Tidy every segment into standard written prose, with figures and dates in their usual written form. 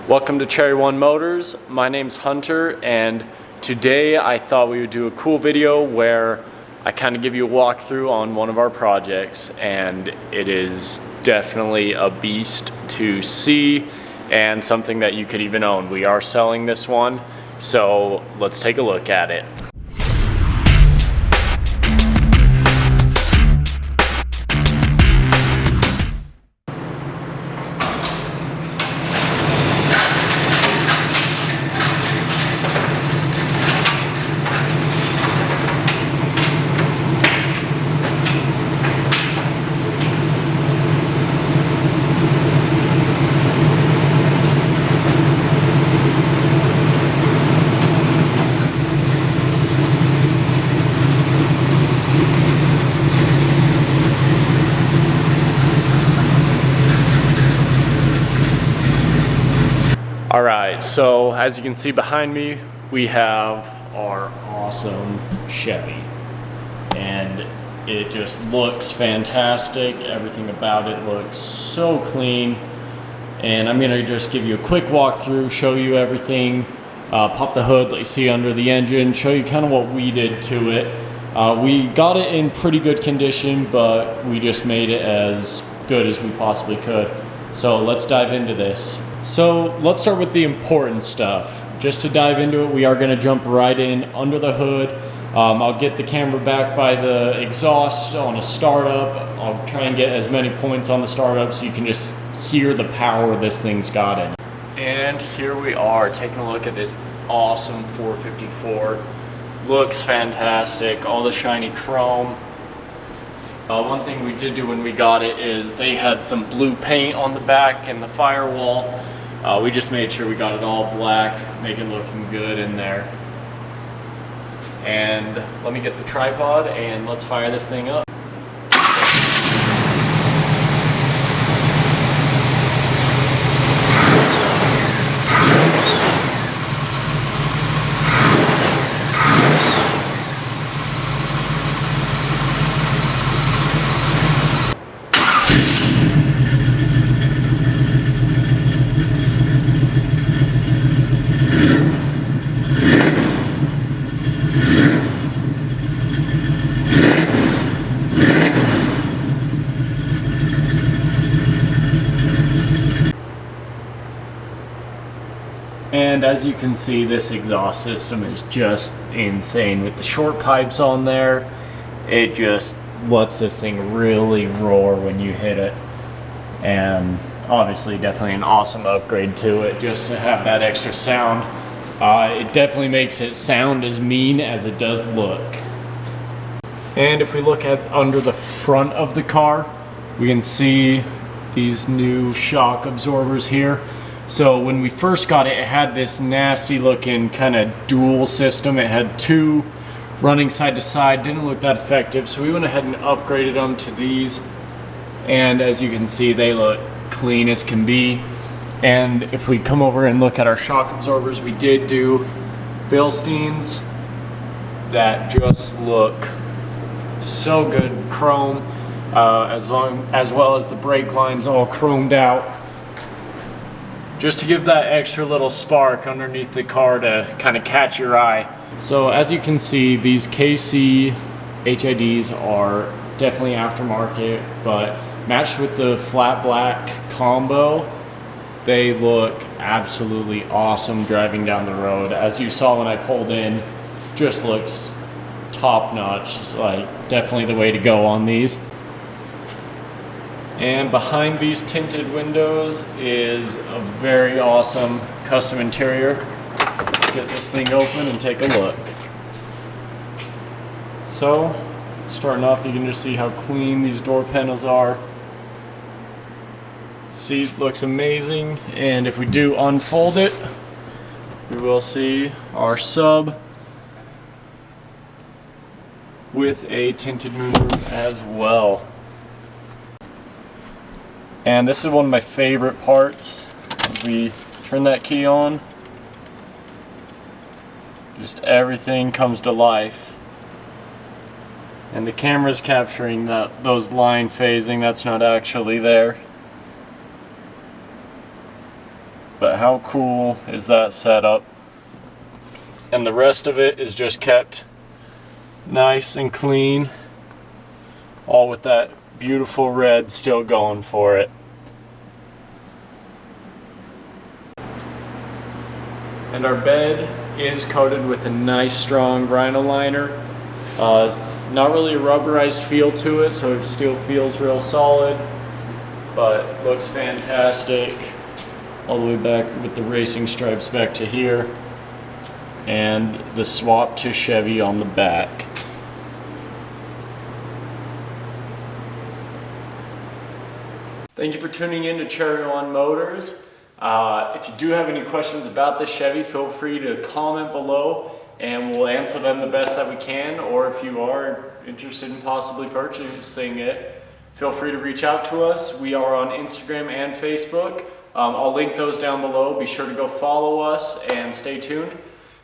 Welcome to Cherry One Motors. My name's Hunter, and today I thought we would do a cool video where I kind of give you a walkthrough on one of our projects, and it is definitely a beast to see and something that you could even own. We are selling this one, so let's take a look at it. Alright, so as you can see behind me, we have our awesome Chevy, and it just looks fantastic. Everything about it looks so clean, and I'm going to just give you a quick walkthrough, show you everything, pop the hood, let you see under the engine, show you kind of what we did to it. We got it in pretty good condition, but we just made it as good as we possibly could. So let's dive into this. So let's start with the important stuff. Just to dive into it, we are going to jump right in under the hood. I'll get the camera back by the exhaust on a startup. I'll try and get as many points on the startup so you can just hear the power this thing's got in. And here we are taking a look at this awesome 454. Looks fantastic, all the shiny chrome. One thing we did do when we got it is they had some blue paint on the back and the firewall. We just made sure we got it all black, make it looking good in there. And let me get the tripod and let's fire this thing up. And as you can see, this exhaust system is just insane. With the short pipes on there, it just lets this thing really roar when you hit it. And obviously definitely an awesome upgrade to it just to have that extra sound. It definitely makes it sound as mean as it does look. And if we look at under the front of the car, we can see these new shock absorbers here. So when we first got it, it had this nasty looking kind of dual system. It had two running side to side, didn't look that effective. So we went ahead and upgraded them to these. And as you can see, they look clean as can be. And if we come over and look at our shock absorbers, we did do Bilsteins that just look so good. Chrome, as well as the brake lines all chromed out, just to give that extra little spark underneath the car to kind of catch your eye. So as you can see, these KC HIDs are definitely aftermarket, but matched with the flat black combo, they look absolutely awesome driving down the road. As you saw when I pulled in, just looks top notch. Like definitely the way to go on these. And behind these tinted windows is a very awesome custom interior. Let's get this thing open and take a look. So, starting off, you can just see how clean these door panels are. Seat looks amazing, and if we do unfold it, we will see our sub with a tinted moonroof as well. And this is one of my favorite parts. We turn that key on, just everything comes to life. And the camera's capturing those line phasing, that's not actually there. But But how cool is that setup? And the rest of it is just kept nice and clean, all with that beautiful red still going for it. And our bed is coated with a nice strong vinyl liner. Not really a rubberized feel to it, so it still feels real solid, but looks fantastic. All the way back with the racing stripes back to here, and the swap to Chevy on the back. Thank you for tuning in to Cherry One Motors. If you do have any questions about this Chevy, feel free to comment below and we'll answer them the best that we can. Or if you are interested in possibly purchasing it, feel free to reach out to us. We are on Instagram and Facebook. I'll link those down below. Be sure to go follow us and stay tuned.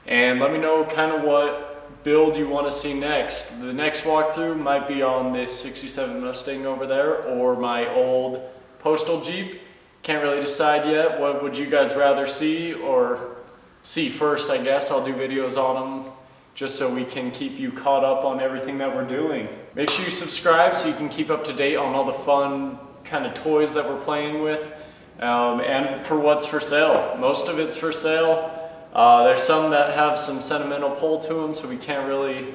And let me know kind of what build you want to see next. The next walkthrough might be on this 67 Mustang over there or my old Postal Jeep. Can't really decide yet. What would you guys rather see or see first, I guess. I'll do videos on them just so we can keep you caught up on everything that we're doing. Make sure you subscribe so you can keep up to date on all the fun kind of toys that we're playing with and for what's for sale. Most of it's for sale. There's some that have some sentimental pull to them, so we can't really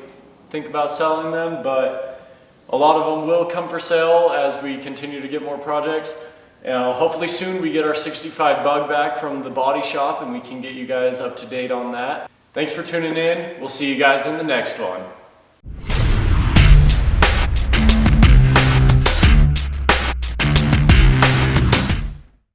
think about selling them, but a lot of them will come for sale as we continue to get more projects. Hopefully soon we get our 65 bug back from the body shop and we can get you guys up to date on that. Thanks for tuning in. We'll see you guys in the next one.